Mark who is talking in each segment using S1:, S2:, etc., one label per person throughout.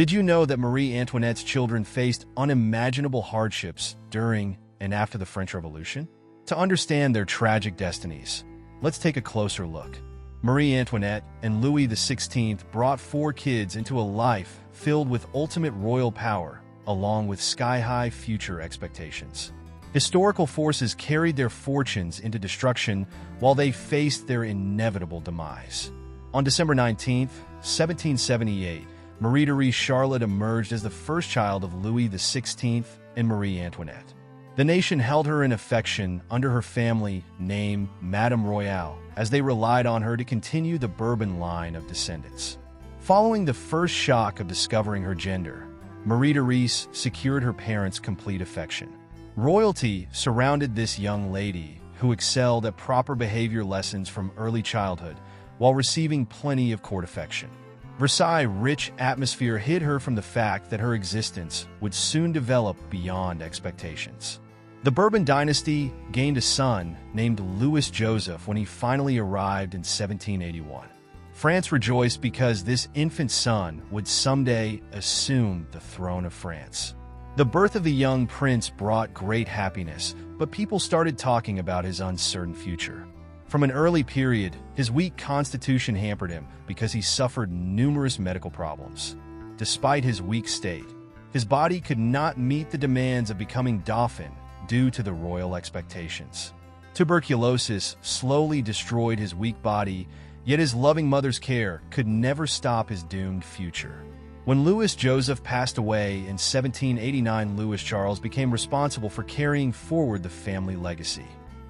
S1: Did you know that Marie Antoinette's children faced unimaginable hardships during and after the French Revolution? To understand their tragic destinies, let's take a closer look. Marie Antoinette and Louis XVI brought 4 kids into a life filled with ultimate royal power, along with sky-high future expectations. Historical forces carried their fortunes into destruction while they faced their inevitable demise. On December 19, 1778, Marie Therese Charlotte emerged as the first child of Louis XVI and Marie Antoinette. The nation held her in affection under her family name Madame Royale, as they relied on her to continue the Bourbon line of descendants. Following the first shock of discovering her gender, Marie Therese secured her parents' complete affection. Royalty surrounded this young lady, who excelled at proper behavior lessons from early childhood, while receiving plenty of court affection. Versailles' rich atmosphere hid her from the fact that her existence would soon develop beyond expectations. The Bourbon dynasty gained a son named Louis Joseph when he finally arrived in 1781. France rejoiced because this infant son would someday assume the throne of France. The birth of the young prince brought great happiness, but people started talking about his uncertain future. From an early period, his weak constitution hampered him because he suffered numerous medical problems. Despite his weak state, his body could not meet the demands of becoming Dauphin due to the royal expectations. Tuberculosis slowly destroyed his weak body, yet his loving mother's care could never stop his doomed future. When Louis Joseph passed away in 1789, Louis Charles became responsible for carrying forward the family legacy.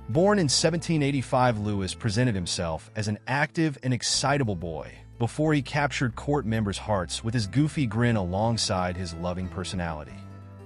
S1: Born in 1785, Louis presented himself as an active and excitable boy before he captured court members' hearts with his goofy grin alongside his loving personality.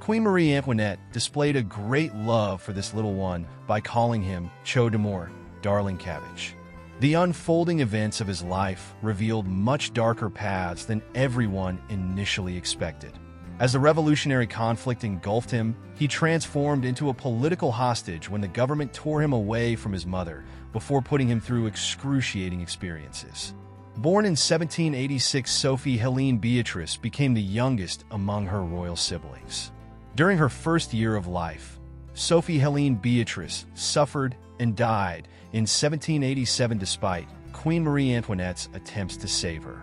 S1: Queen Marie Antoinette displayed a great love for this little one by calling him Chou d'Amour, darling cabbage. The unfolding events of his life revealed much darker paths than everyone initially expected. As the revolutionary conflict engulfed him, he transformed into a political hostage when the government tore him away from his mother before putting him through excruciating experiences. Born in 1786, Sophie Helene Beatrice became the youngest among her royal siblings. During her first year of life, Sophie Helene Beatrice suffered and died in 1787 despite Queen Marie Antoinette's attempts to save her.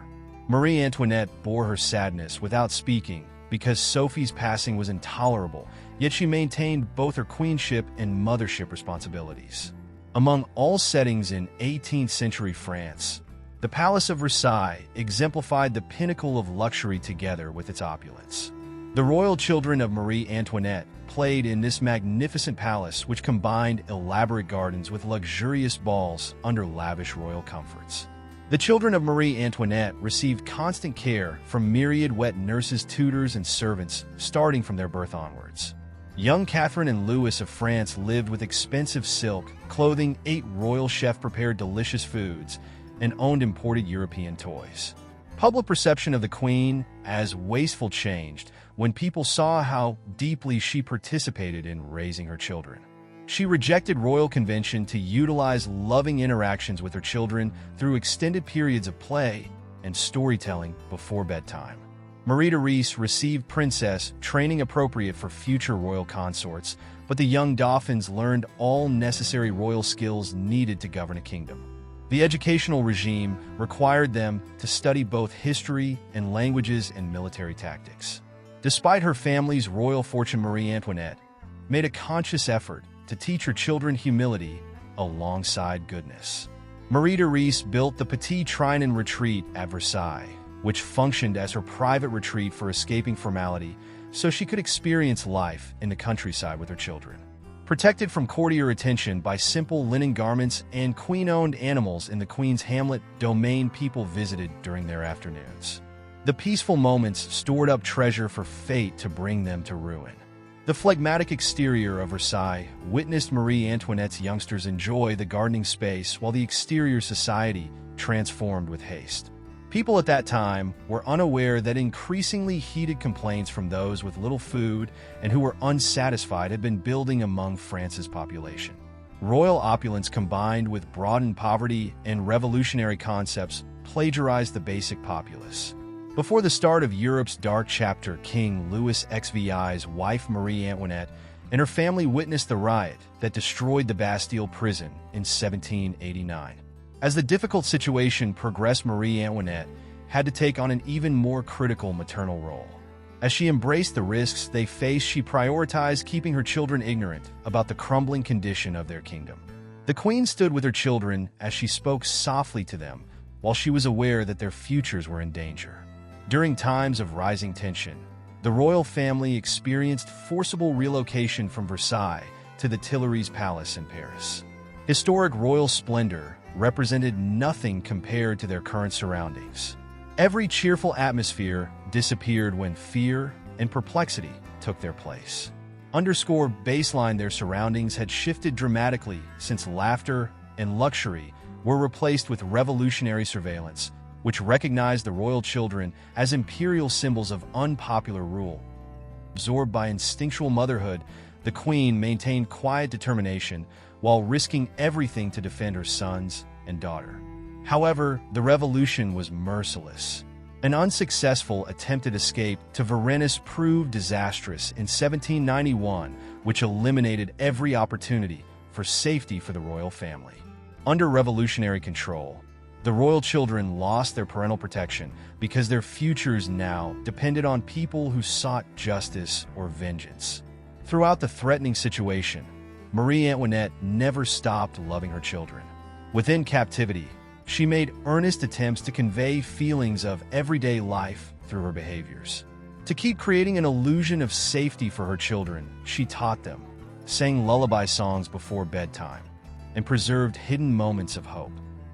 S1: Marie Antoinette bore her sadness without speaking because Sophie's passing was intolerable, yet she maintained both her queenship and mothership responsibilities. Among all settings in 18th century France, the Palace of Versailles exemplified the pinnacle of luxury together with its opulence. The royal children of Marie Antoinette played in this magnificent palace, which combined elaborate gardens with luxurious balls under lavish royal comforts. The children of Marie Antoinette received constant care from myriad wet nurses, tutors, and servants, starting from their birth onwards. Young Catherine and Louis of France lived with expensive silk clothing, ate royal chef-prepared delicious foods, and owned imported European toys. Public perception of the Queen as wasteful changed when people saw how deeply she participated in raising her children. She rejected royal convention to utilize loving interactions with her children through extended periods of play and storytelling before bedtime. Marie Therese received princess training appropriate for future royal consorts, but the young Dauphins learned all necessary royal skills needed to govern a kingdom. The educational regime required them to study both history and languages and military tactics. Despite her family's royal fortune, Marie Antoinette made a conscious effort to teach her children humility alongside goodness. Marie Therese built the Petit Trianon Retreat at Versailles, which functioned as her private retreat for escaping formality so she could experience life in the countryside with her children. Protected from courtier attention by simple linen garments and queen-owned animals in the Queen's Hamlet domain, people visited during their afternoons. The peaceful moments stored up treasure for fate to bring them to ruin. The phlegmatic exterior of Versailles witnessed Marie Antoinette's youngsters enjoy the gardening space while the exterior society transformed with haste. People at that time were unaware that increasingly heated complaints from those with little food and who were unsatisfied had been building among France's population. Royal opulence combined with broadened poverty and revolutionary concepts plagiarized the basic populace. Before the start of Europe's dark chapter, King Louis XVI's wife Marie Antoinette and her family witnessed the riot that destroyed the Bastille prison in 1789. As the difficult situation progressed, Marie Antoinette had to take on an even more critical maternal role. As she embraced the risks they faced, she prioritized keeping her children ignorant about the crumbling condition of their kingdom. The queen stood with her children as she spoke softly to them, while she was aware that their futures were in danger. During times of rising tension, the royal family experienced forcible relocation from Versailles to the Tuileries Palace in Paris. Historic royal splendor represented nothing compared to their current surroundings. Every cheerful atmosphere disappeared when fear and perplexity took their place. Underscore baseline, their surroundings had shifted dramatically since laughter and luxury were replaced with revolutionary surveillance, which recognized the royal children as imperial symbols of unpopular rule. Absorbed by instinctual motherhood, the queen maintained quiet determination while risking everything to defend her sons and daughter. However, the revolution was merciless. An unsuccessful attempted escape to Varennes proved disastrous in 1791, which eliminated every opportunity for safety for the royal family. Under revolutionary control, the royal children lost their parental protection because their futures now depended on people who sought justice or vengeance. Throughout the threatening situation, Marie Antoinette never stopped loving her children. Within captivity, she made earnest attempts to convey feelings of everyday life through her behaviors. To keep creating an illusion of safety for her children, she taught them, sang lullaby songs before bedtime, and preserved hidden moments of hope.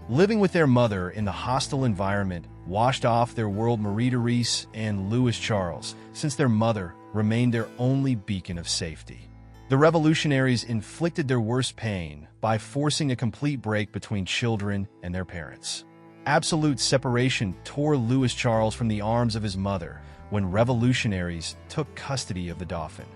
S1: Living with their mother in the hostile environment washed off their world Marie-Therese and Louis Charles, since their mother remained their only beacon of safety. The revolutionaries inflicted their worst pain by forcing a complete break between children and their parents. Absolute separation tore Louis Charles from the arms of his mother when revolutionaries took custody of the Dauphin.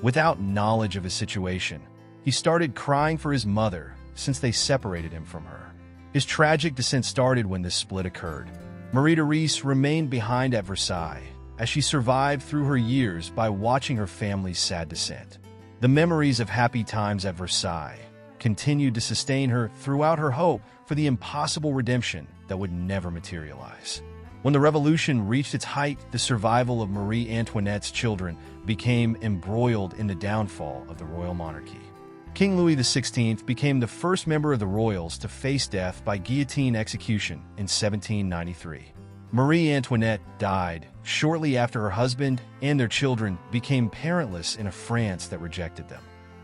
S1: Without knowledge of his situation, he started crying for his mother since they separated him from her. His tragic descent started when this split occurred. Marie-Therese remained behind at Versailles as she survived through her years by watching her family's sad descent. The memories of happy times at Versailles continued to sustain her throughout her hope for the impossible redemption that would never materialize. When the revolution reached its height, the survival of Marie Antoinette's children became embroiled in the downfall of the royal monarchy. King Louis XVI became the first member of the royals to face death by guillotine execution in 1793. Marie Antoinette died shortly after her husband and their children became parentless in a France that rejected them.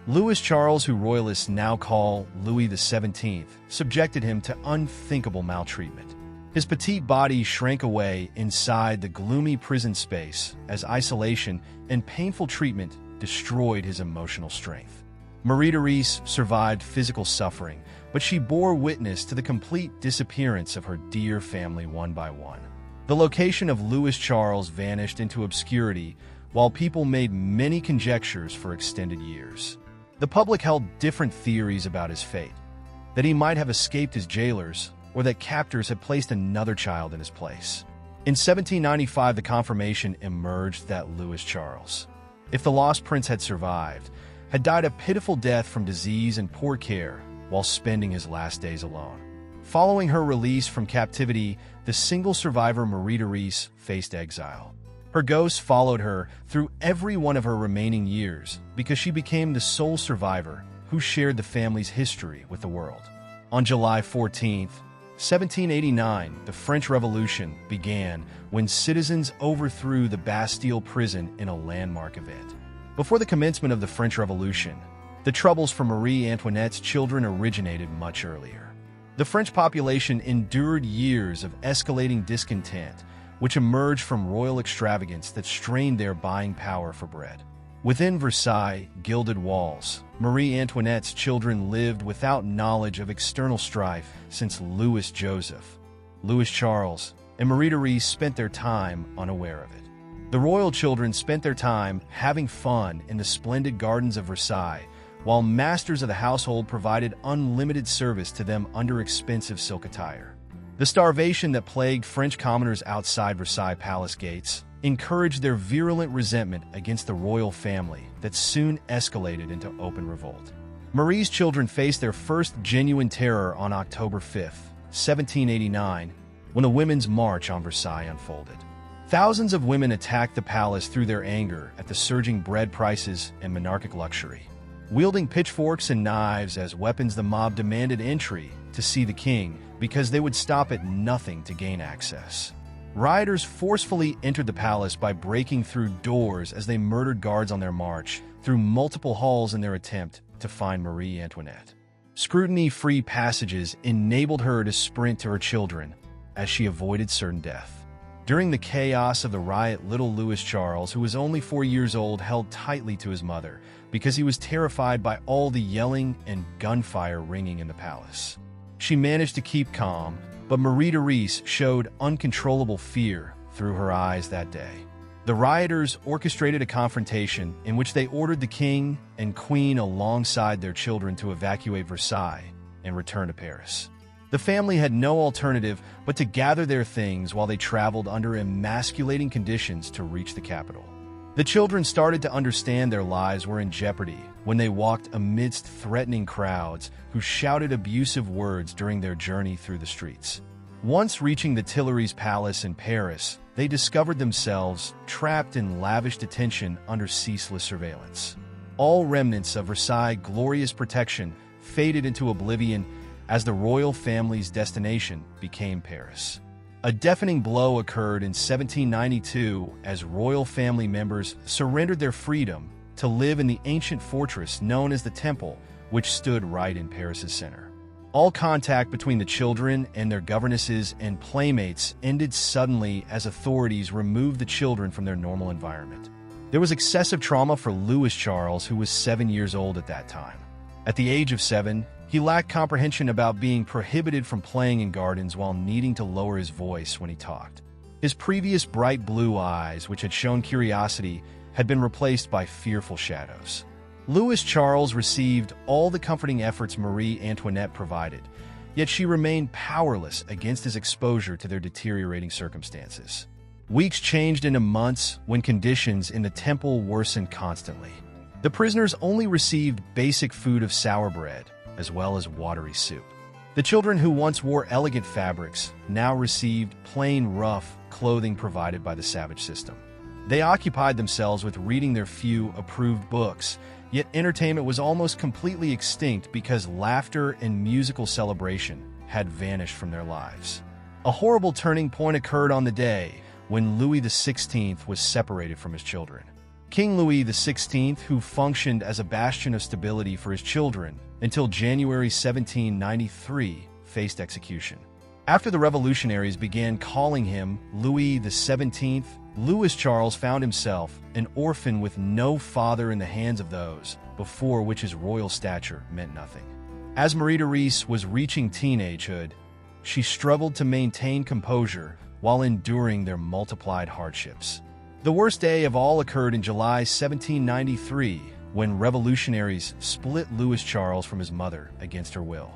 S1: Louis Charles, who royalists now call Louis XVII, subjected him to unthinkable maltreatment. His petite body shrank away inside the gloomy prison space as isolation and painful treatment destroyed his emotional strength. Marie-Therese survived physical suffering, but she bore witness to the complete disappearance of her dear family one by one. The location of Louis Charles vanished into obscurity, while people made many conjectures for extended years. The public held different theories about his fate, that he might have escaped his jailers, or that captors had placed another child in his place. In 1795, the confirmation emerged that Louis Charles, if the lost prince had survived, had died a pitiful death from disease and poor care while spending his last days alone. Following her release from captivity, the single survivor Marie-Therese faced exile. Her ghost followed her through every one of her remaining years because she became the sole survivor who shared the family's history with the world. On July 14, 1789, the French Revolution began when citizens overthrew the Bastille prison in a landmark event. Before the commencement of the French Revolution, the troubles for Marie Antoinette's children originated much earlier. The French population endured years of escalating discontent, which emerged from royal extravagance that strained their buying power for bread. Within Versailles' gilded walls, Marie Antoinette's children lived without knowledge of external strife since Louis Joseph, Louis Charles, and Marie-Therese spent their time unaware of it. The royal children spent their time having fun in the splendid gardens of Versailles, while masters of the household provided unlimited service to them under expensive silk attire. The starvation that plagued French commoners outside Versailles palace gates encouraged their virulent resentment against the royal family that soon escalated into open revolt. Marie's children faced their first genuine terror on October 5, 1789, when the Women's March on Versailles unfolded. Thousands of women attacked the palace through their anger at the surging bread prices and monarchic luxury. Wielding pitchforks and knives as weapons, the mob demanded entry to see the king because they would stop at nothing to gain access. Rioters forcefully entered the palace by breaking through doors as they murdered guards on their march through multiple halls in their attempt to find Marie Antoinette. Scrutiny-free passages enabled her to sprint to her children as she avoided certain death. During the chaos of the riot, little Louis Charles, who was only 4 years old, held tightly to his mother because he was terrified by all the yelling and gunfire ringing in the palace. She managed to keep calm, but Marie-Therese showed uncontrollable fear through her eyes that day. The rioters orchestrated a confrontation in which they ordered the king and queen alongside their children to evacuate Versailles and return to Paris. The family had no alternative but to gather their things while they traveled under emasculating conditions to reach the capital. The children started to understand their lives were in jeopardy when they walked amidst threatening crowds who shouted abusive words during their journey through the streets. Once reaching the Tuileries Palace in Paris, they discovered themselves trapped in lavish detention under ceaseless surveillance. All remnants of Versailles' glorious protection faded into oblivion as the royal family's destination became Paris. A deafening blow occurred in 1792 as royal family members surrendered their freedom to live in the ancient fortress known as the Temple, which stood right in Paris's center. All contact between the children and their governesses and playmates ended suddenly as authorities removed the children from their normal environment. There was excessive trauma for Louis Charles, who was 7 years old at that time. At the age of 7, he lacked comprehension about being prohibited from playing in gardens while needing to lower his voice when he talked. His previous bright blue eyes, which had shown curiosity, had been replaced by fearful shadows. Louis Charles received all the comforting efforts Marie Antoinette provided, yet she remained powerless against his exposure to their deteriorating circumstances. Weeks changed into months when conditions in the temple worsened constantly. The prisoners only received basic food of sour bread, as well as watery soup. The children who once wore elegant fabrics now received plain, rough clothing provided by the savage system. They occupied themselves with reading their few approved books, yet entertainment was almost completely extinct because laughter and musical celebration had vanished from their lives. A horrible turning point occurred on the day when Louis XVI was separated from his children. King Louis XVI, who functioned as a bastion of stability for his children until January 1793, faced execution. After the revolutionaries began calling him Louis XVII, Louis Charles found himself an orphan with no father in the hands of those before which his royal stature meant nothing. As Marie-Therese was reaching teenagehood, she struggled to maintain composure while enduring their multiplied hardships. The worst day of all occurred in July 1793, when revolutionaries split Louis Charles from his mother against her will.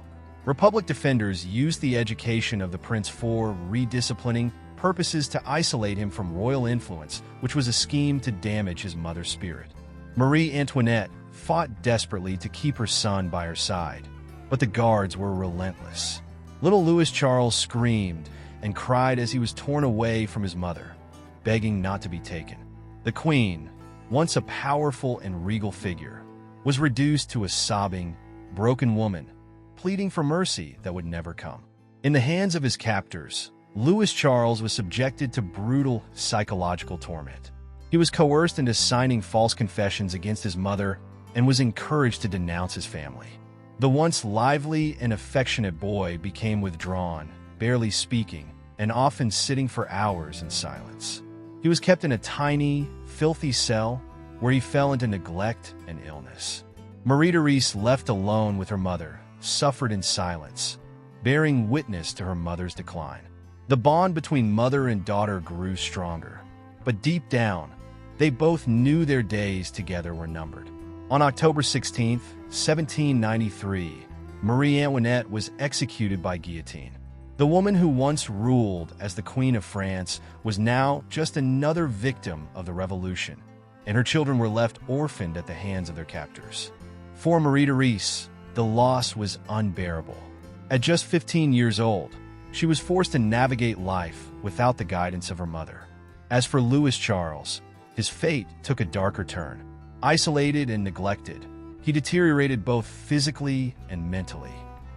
S1: Republic defenders used the education of the prince for redisciplining purposes to isolate him from royal influence, which was a scheme to damage his mother's spirit. Marie Antoinette fought desperately to keep her son by her side, but the guards were relentless. Little Louis Charles screamed and cried as he was torn away from his mother, begging not to be taken. The queen, once a powerful and regal figure, was reduced to a sobbing, broken woman, pleading for mercy that would never come. In the hands of his captors, Louis Charles was subjected to brutal psychological torment. He was coerced into signing false confessions against his mother and was encouraged to denounce his family. The once lively and affectionate boy became withdrawn, barely speaking, and often sitting for hours in silence. He was kept in a tiny, filthy cell where he fell into neglect and illness. Marie-Therese, left alone with her mother, suffered in silence, bearing witness to her mother's decline. The bond between mother and daughter grew stronger, but deep down, they both knew their days together were numbered. On October 16, 1793, Marie Antoinette was executed by guillotine. The woman who once ruled as the Queen of France was now just another victim of the revolution, and her children were left orphaned at the hands of their captors. For Marie-Therese, the loss was unbearable. At just 15 years old, she was forced to navigate life without the guidance of her mother. As for Louis Charles, his fate took a darker turn. Isolated and neglected, he deteriorated both physically and mentally.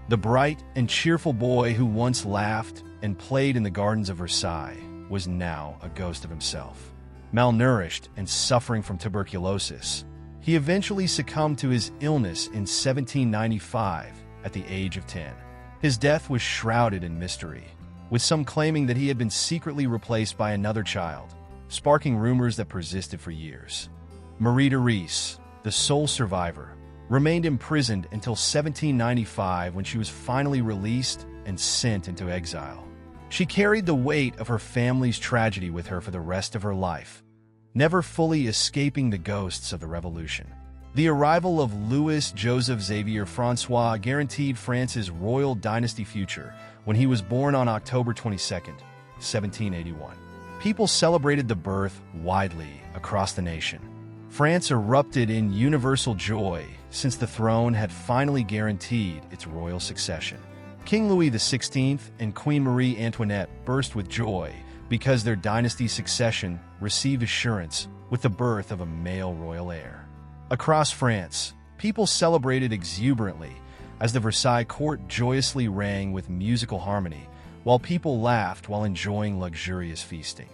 S1: The bright and cheerful boy who once laughed and played in the gardens of Versailles was now a ghost of himself. Malnourished and suffering from tuberculosis, he eventually succumbed to his illness in 1795 at the age of 10. His death was shrouded in mystery, with some claiming that he had been secretly replaced by another child, sparking rumors that persisted for years. Marie-Therese, the sole survivor, remained imprisoned until 1795 when she was finally released and sent into exile. She carried the weight of her family's tragedy with her for the rest of her life, never fully escaping the ghosts of the revolution. The arrival of Louis Joseph Xavier François guaranteed France's royal dynasty future when he was born on October 22, 1781. People celebrated the birth widely across the nation. France erupted in universal joy since the throne had finally guaranteed its royal succession. King Louis XVI and Queen Marie Antoinette burst with joy because their dynasty's succession received assurance with the birth of a male royal heir. Across France, people celebrated exuberantly as the Versailles court joyously rang with musical harmony, while people laughed while enjoying luxurious feasting.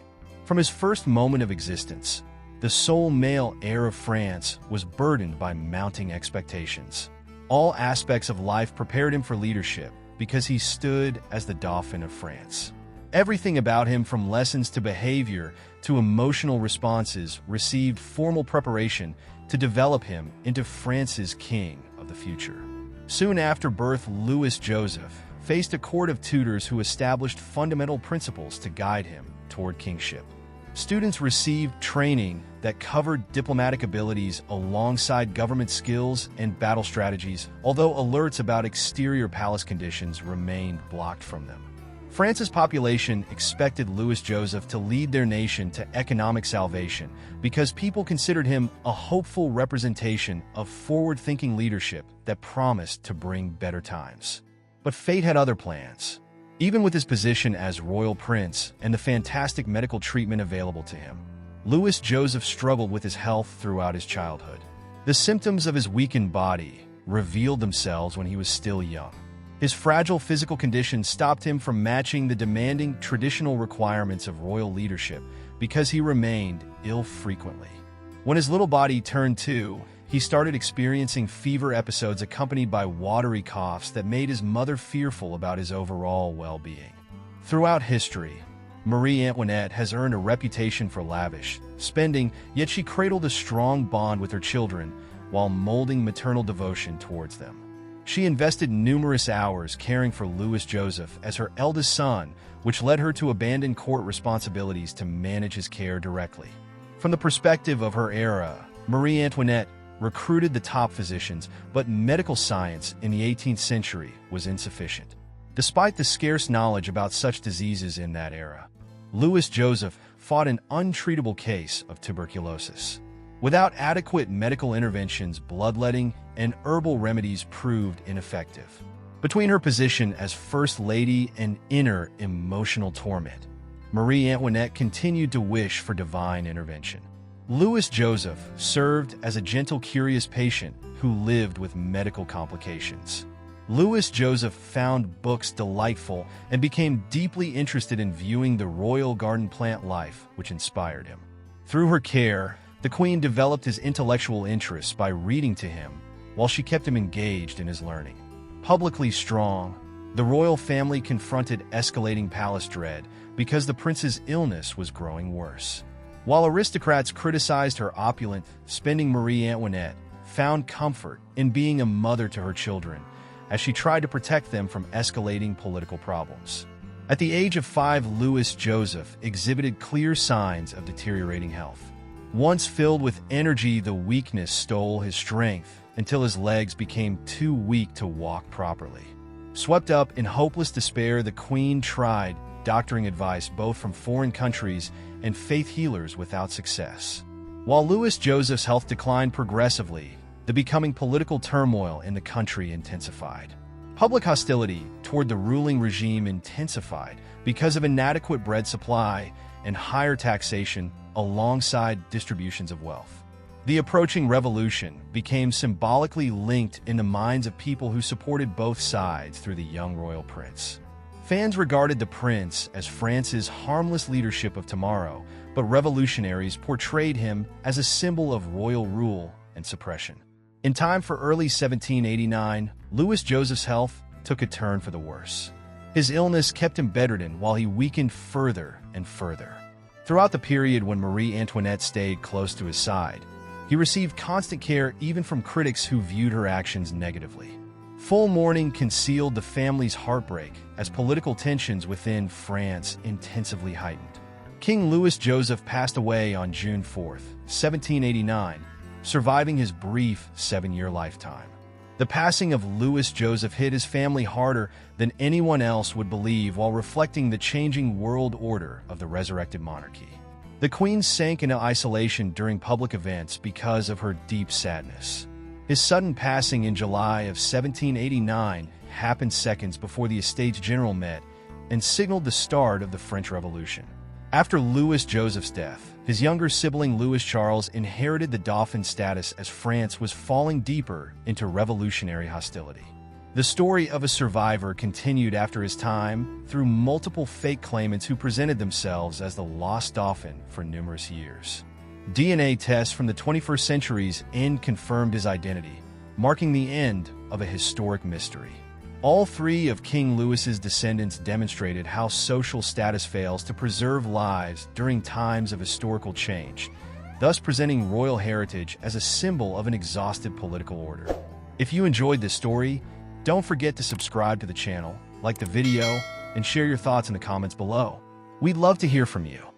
S1: From his first moment of existence, the sole male heir of France was burdened by mounting expectations. All aspects of life prepared him for leadership because he stood as the Dauphin of France. Everything about him, from lessons to behavior to emotional responses, received formal preparation to develop him into France's king of the future. Soon after birth, Louis Joseph faced a court of tutors who established fundamental principles to guide him toward kingship. Students received training that covered diplomatic abilities alongside government skills and battle strategies, although alerts about exterior palace conditions remained blocked from them. France's population expected Louis Joseph to lead their nation to economic salvation because people considered him a hopeful representation of forward-thinking leadership that promised to bring better times. But fate had other plans. Even with his position as royal prince and the fantastic medical treatment available to him, Louis Joseph struggled with his health throughout his childhood. The symptoms of his weakened body revealed themselves when he was still young. His fragile physical condition stopped him from matching the demanding traditional requirements of royal leadership because he remained ill frequently. When his little body turned 2, he started experiencing fever episodes accompanied by watery coughs that made his mother fearful about his overall well-being. Throughout history, Marie Antoinette has earned a reputation for lavish spending, yet she cradled a strong bond with her children while molding maternal devotion towards them. She invested numerous hours caring for Louis Joseph as her eldest son, which led her to abandon court responsibilities to manage his care directly. From the perspective of her era, Marie Antoinette recruited the top physicians, but medical science in the 18th century was insufficient. Despite the scarce knowledge about such diseases in that era, Louis Joseph fought an untreatable case of tuberculosis. Without adequate medical interventions, bloodletting and herbal remedies proved ineffective. Between her position as First Lady and inner emotional torment, Marie Antoinette continued to wish for divine intervention. Louis Joseph served as a gentle, curious patient who lived with medical complications. Louis Joseph found books delightful and became deeply interested in viewing the royal garden plant life, which inspired him. Through her care, the Queen developed his intellectual interests by reading to him while she kept him engaged in his learning. Publicly strong, the royal family confronted escalating palace dread because the prince's illness was growing worse. While aristocrats criticized her opulent spending, Marie Antoinette found comfort in being a mother to her children as she tried to protect them from escalating political problems. At the age of 5, Louis Joseph exhibited clear signs of deteriorating health. Once filled with energy, the weakness stole his strength until his legs became too weak to walk properly. Swept up in hopeless despair, the Queen tried doctoring advice both from foreign countries and faith healers without success. While Louis Joseph's health declined progressively, the becoming political turmoil in the country intensified. Public hostility toward the ruling regime intensified because of inadequate bread supply and higher taxation alongside distributions of wealth. The approaching revolution became symbolically linked in the minds of people who supported both sides through the young royal prince. Fans regarded the prince as France's harmless leadership of tomorrow, but revolutionaries portrayed him as a symbol of royal rule and suppression. In time for early 1789, Louis Joseph's health took a turn for the worse. His illness kept him bedridden while he weakened further and further. Throughout the period when Marie Antoinette stayed close to his side, he received constant care even from critics who viewed her actions negatively. Full mourning concealed the family's heartbreak as political tensions within France intensively heightened. King Louis Joseph passed away on June 4, 1789, surviving his brief 7-year lifetime. The passing of Louis Joseph hit his family harder than anyone else would believe while reflecting the changing world order of the resurrected monarchy. The Queen sank into isolation during public events because of her deep sadness. His sudden passing in July of 1789 happened seconds before the Estates General met and signaled the start of the French Revolution. After Louis Joseph's death, his younger sibling Louis Charles inherited the Dauphin status as France was falling deeper into revolutionary hostility. The story of a survivor continued after his time through multiple fake claimants who presented themselves as the lost Dauphin for numerous years. DNA tests from the 21st century's end confirmed his identity, marking the end of a historic mystery. All three of King Louis's descendants demonstrated how social status fails to preserve lives during times of historical change, thus presenting royal heritage as a symbol of an exhausted political order. If you enjoyed this story, don't forget to subscribe to the channel, like the video, and share your thoughts in the comments below. We'd love to hear from you.